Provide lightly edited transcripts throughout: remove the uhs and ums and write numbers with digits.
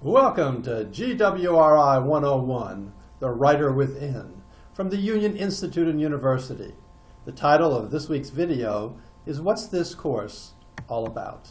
Welcome to GWRI 101, The Writer Within, from the Union Institute and University. The title of this week's video is What's This Course All About?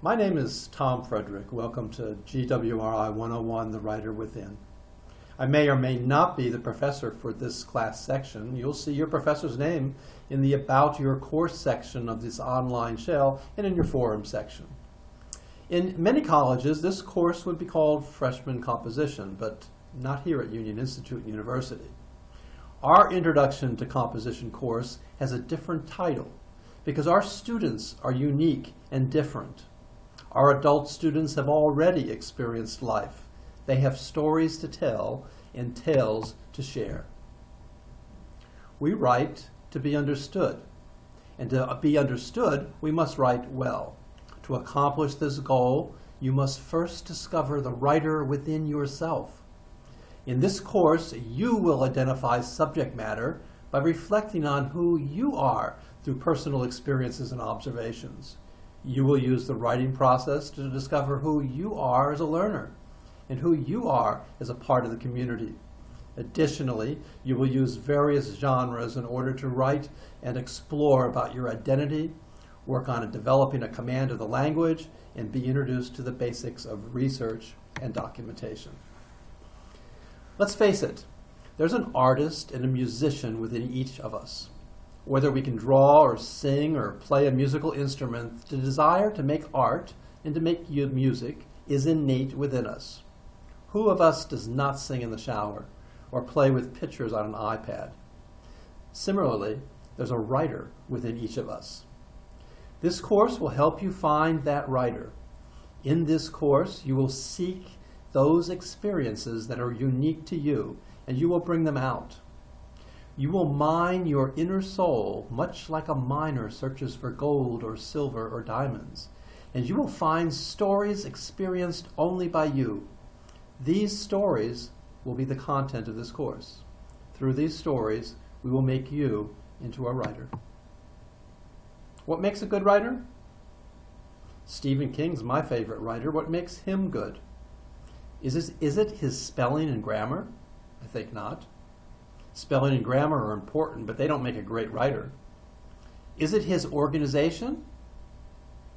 My name is Tom Frederick. Welcome to GWRI 101, The Writer Within. I may or may not be the professor for this class section. You'll see your professor's name in the About Your Course section of this online shell and in your forum section. In many colleges, this course would be called Freshman Composition, but not here at Union Institute and University. Our Introduction to Composition course has a different title because our students are unique and different. Our adult students have already experienced life. They have stories to tell and tales to share. We write to be understood. And to be understood, we must write well. To accomplish this goal, you must first discover the writer within yourself. In this course, you will identify subject matter by reflecting on who you are through personal experiences and observations. You will use the writing process to discover who you are as a learner and who you are as a part of the community. Additionally, you will use various genres in order to write and explore about your identity, work on developing a command of the language, and be introduced to the basics of research and documentation. Let's face it, there's an artist and a musician within each of us. Whether we can draw or sing or play a musical instrument, the desire to make art and to make music is innate within us. Who of us does not sing in the shower or play with pictures on an iPad? Similarly, there's a writer within each of us. This course will help you find that writer. In this course, you will seek those experiences that are unique to you, and you will bring them out. You will mine your inner soul, much like a miner searches for gold or silver or diamonds, and you will find stories experienced only by you. These stories will be the content of this course. Through these stories, we will make you into a writer. What makes a good writer? Stephen King's my favorite writer. What makes him good? Is it his spelling and grammar? I think not. Spelling and grammar are important, but they don't make a great writer. Is it his organization?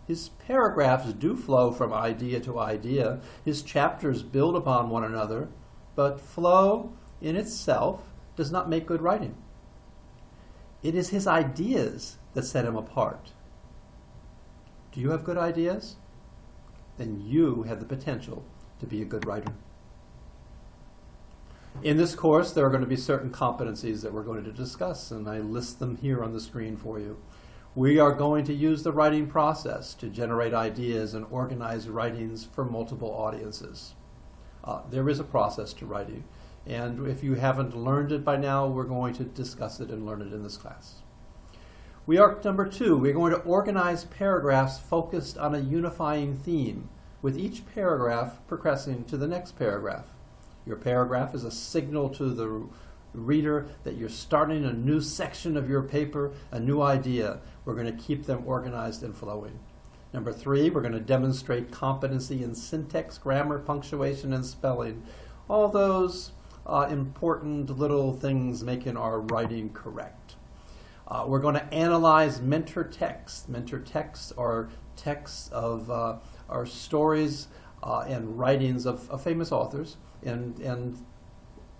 His paragraphs do flow from idea to idea. His chapters build upon one another, but flow in itself does not make good writing. It is his ideas that set him apart. Do you have good ideas? Then you have the potential to be a good writer. In this course, there are going to be certain competencies that we're going to discuss, and I list them here on the screen for you. We are going to use the writing process to generate ideas and organize writings for multiple audiences. There is a process to writing, and if you haven't learned it by now, we're going to discuss it and learn it in this class. Number 2, we're going to organize paragraphs focused on a unifying theme, with each paragraph progressing to the next paragraph. Your paragraph is a signal to the reader that you're starting a new section of your paper, a new idea. We're going to keep them organized and flowing. Number 3, we're going to demonstrate competency in syntax, grammar, punctuation, and spelling. All those important little things making our writing correct. We're going to analyze mentor texts. Mentor texts are texts of our stories and writings of famous authors and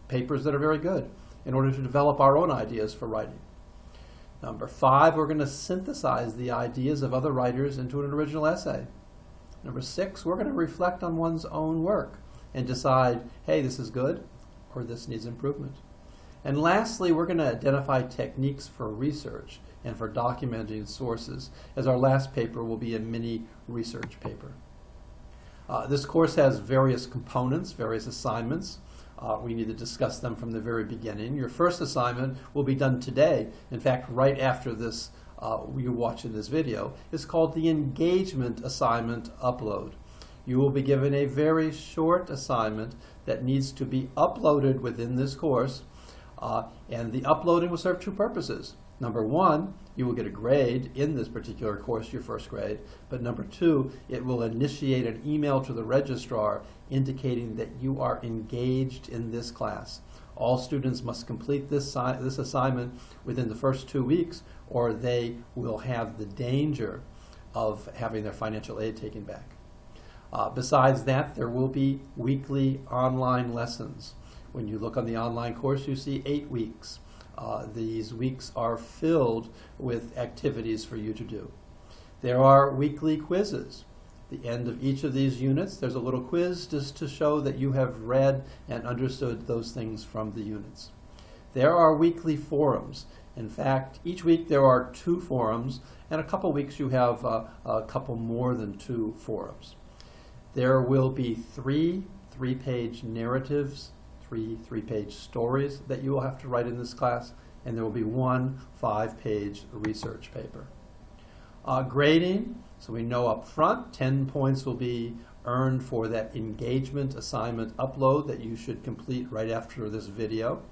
papers that are very good in order to develop our own ideas for writing. Number 5, we're going to synthesize the ideas of other writers into an original essay. Number 6, we're going to reflect on one's own work and decide, hey, this is good or this needs improvement. And lastly, we're going to identify techniques for research and for documenting sources, as our last paper will be a mini research paper. This course has various components, various assignments. We need to discuss them from the very beginning. Your first assignment will be done today. In fact, right after this, you're watching this video. It's called the Engagement Assignment Upload. You will be given a very short assignment that needs to be uploaded within this course, and the uploading will serve two purposes. Number one, you will get a grade in this particular course, your first grade, but number two, it will initiate an email to the registrar indicating that you are engaged in this class. All students must complete this assignment within the first 2 weeks, or they will have the danger of having their financial aid taken back. Besides that, there will be weekly online lessons. When you look on the online course, you see 8 weeks. These weeks are filled with activities for you to do. There are weekly quizzes. At the end of each of these units, there's a little quiz just to show that you have read and understood those things from the units. There are weekly forums. In fact, each week there are 2 forums, and a couple weeks you have a couple more than 2 forums. There will be 3 3-page narratives, 3 3-page stories that you will have to write in this class, and there will be 1 5-page research paper. Grading, so we know up front, 10 points will be earned for that engagement assignment upload that you should complete right after this video.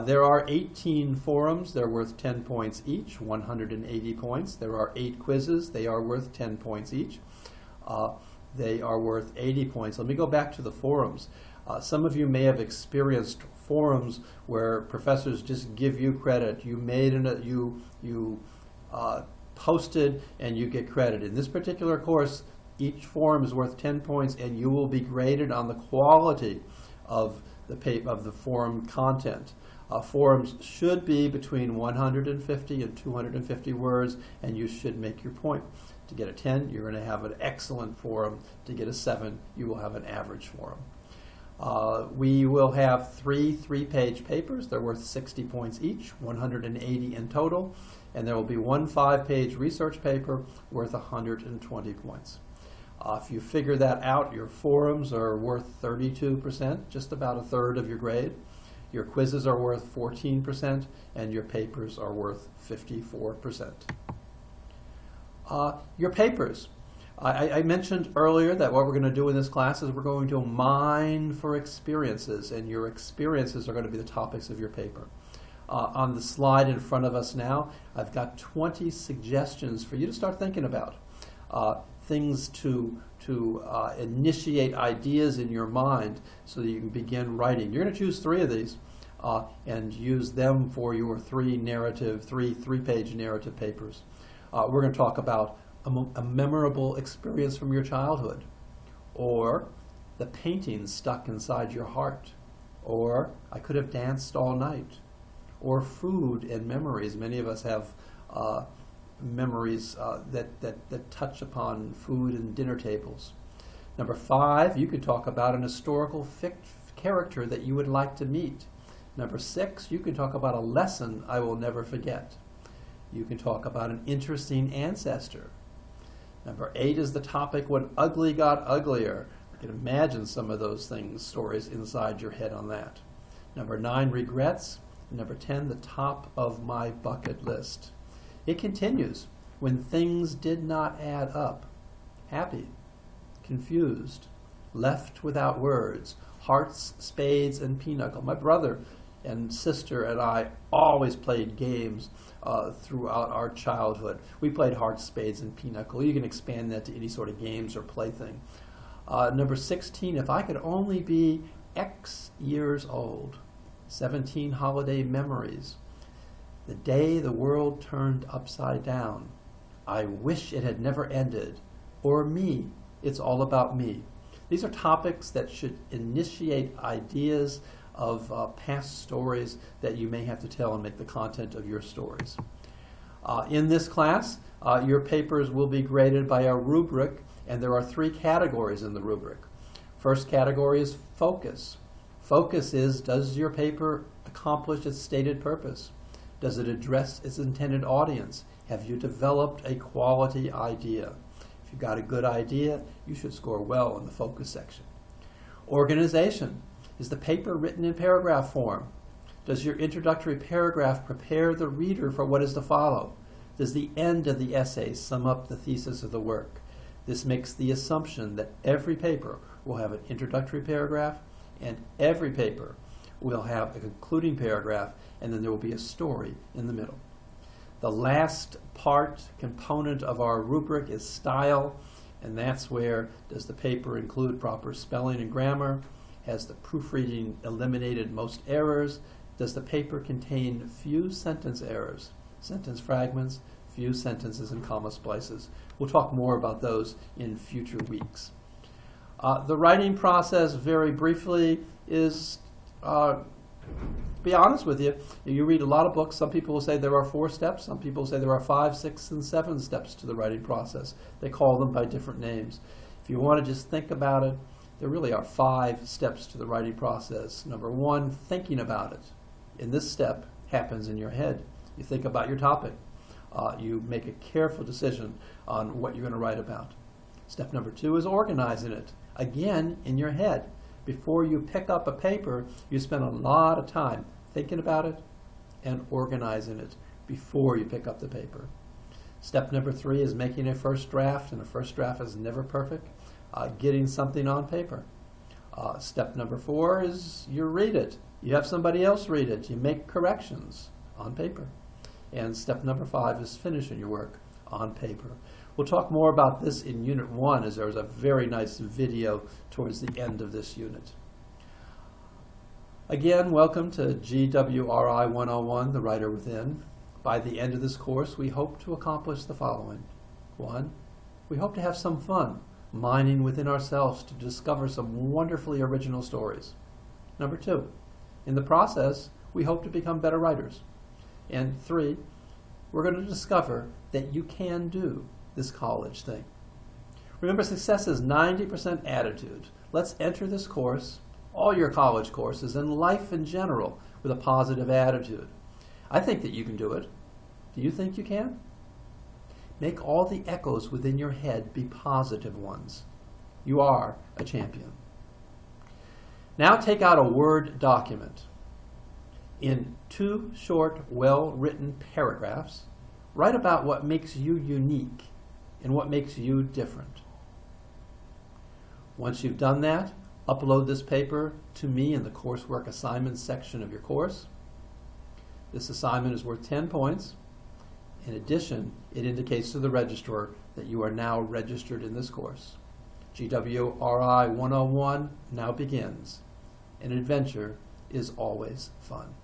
There are 18 forums. They're worth 10 points each, 180 points. There are 8 quizzes. They are worth 10 points each. They are worth 80 points. Let me go back to the forums. Some of you may have experienced forums where professors just give you credit. You made you posted and you get credit. In this particular course, each forum is worth 10 points, and you will be graded on the quality of the forum content. Forums should be between 150 and 250 words, and you should make your point. To get a 10, you're going to have an excellent forum. To get a 7, you will have an average forum. We will have 3 3-page papers. They're worth 60 points each, 180 in total, and there will be 1 5-page research paper worth 120 points. If you figure that out, your forums are worth 32%, just about a third of your grade. Your quizzes are worth 14%, and your papers are worth 54%. Your papers. I mentioned earlier that what we're going to do in this class is we're going to mine for experiences, and your experiences are going to be the topics of your paper. On the slide in front of us now, I've got 20 suggestions for you to start thinking about. Things to initiate ideas in your mind so that you can begin writing. You're going to choose 3 of these and use them for your 3 3-page narrative papers. We're going to talk about a memorable experience from your childhood, or the painting stuck inside your heart, or I could have danced all night, or food and memories. Many of us have memories that touch upon food and dinner tables. Number 5, you could talk about an historical character that you would like to meet. Number 6, you can talk about a lesson I will never forget. You can talk about an interesting ancestor. Number 8 is the topic when ugly got uglier. I can imagine some of those stories inside your head on that. Number 9, regrets. Number 10, the top of my bucket list. It continues. When things did not add up. Happy, confused, left without words, hearts, spades, and pinochle. My brother and sister and I always played games throughout our childhood. We played hearts, spades, and pinochle. You can expand that to any sort of games or plaything. Number 16, if I could only be X years old. 17, holiday memories. The day the world turned upside down. I wish it had never ended. Or me. It's all about me. These are topics that should initiate ideas of past stories that you may have to tell and make the content of your stories. In this class, your papers will be graded by a rubric, and there are 3 categories in the rubric. First category is focus. Focus is, does your paper accomplish its stated purpose? Does it address its intended audience? Have you developed a quality idea? If you've got a good idea, you should score well in the focus section. Organization. Is the paper written in paragraph form? Does your introductory paragraph prepare the reader for what is to follow? Does the end of the essay sum up the thesis of the work? This makes the assumption that every paper will have an introductory paragraph, and every paper will have a concluding paragraph, and then there will be a story in the middle. The last component of our rubric is style, and that's where does the paper include proper spelling and grammar? Has the proofreading eliminated most errors? Does the paper contain few sentence errors, sentence fragments, few sentences and comma splices? We'll talk more about those in future weeks. The writing process, very briefly, is, be honest with you, you read a lot of books. Some people will say there are 4 steps. Some people say there are 5, 6, and 7 steps to the writing process. They call them by different names. If you want to just think about it, there really are 5 steps to the writing process. Number 1, thinking about it. In this step happens in your head. You think about your topic. You make a careful decision on what you're going to write about. Step number 2 is organizing it. Again, in your head. Before you pick up a paper, you spend a lot of time thinking about it and organizing it before you pick up the paper. Step number 3 is making a first draft, and a first draft is never perfect. Getting something on paper. Step number 4 is you read it. You have somebody else read it. You make corrections on paper. And step number 5 is finishing your work on paper. We'll talk more about this in Unit 1, as there's a very nice video towards the end of this unit. Again, welcome to GWRI 101, The Writer Within. By the end of this course, we hope to accomplish the following. 1, we hope to have some fun mining within ourselves to discover some wonderfully original stories. Number 2, in the process, we hope to become better writers. And 3, we're going to discover that you can do this college thing. Remember, success is 90% attitude. Let's enter this course, all your college courses, and life in general, with a positive attitude. I think that you can do it. Do you think you can? Make all the echoes within your head be positive ones. You are a champion. Now take out a Word document. In 2 short, well-written paragraphs, write about what makes you unique and what makes you different. Once you've done that, upload this paper to me in the coursework assignments section of your course. This assignment is worth 10 points. In addition, it indicates to the registrar that you are now registered in this course. GWRI 101 now begins. An adventure is always fun.